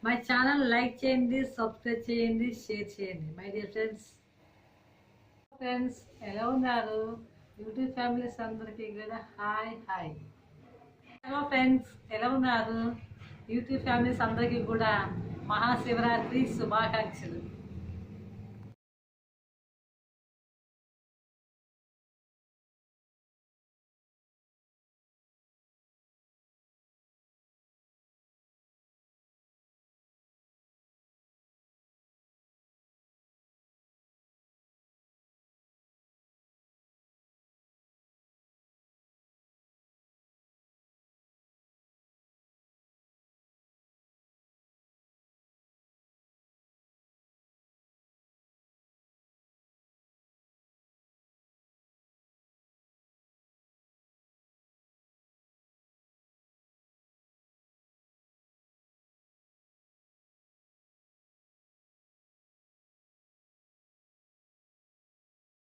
My channel like చేయండి, subscribe చేయండి, share చేయండి. మై డియర్ ఫ్రెండ్స్ ఎలా ఉన్నారు? యూట్యూబ్ ఫ్యామిలీస్ అందరికీ కూడా హాయ్. హలో ఫ్రెండ్స్ ఎలా ఉన్నారు? యూట్యూబ్ ఫ్యామిలీస్ అందరికీ కూడా మహాశివరాత్రి శుభాకాంక్షలు.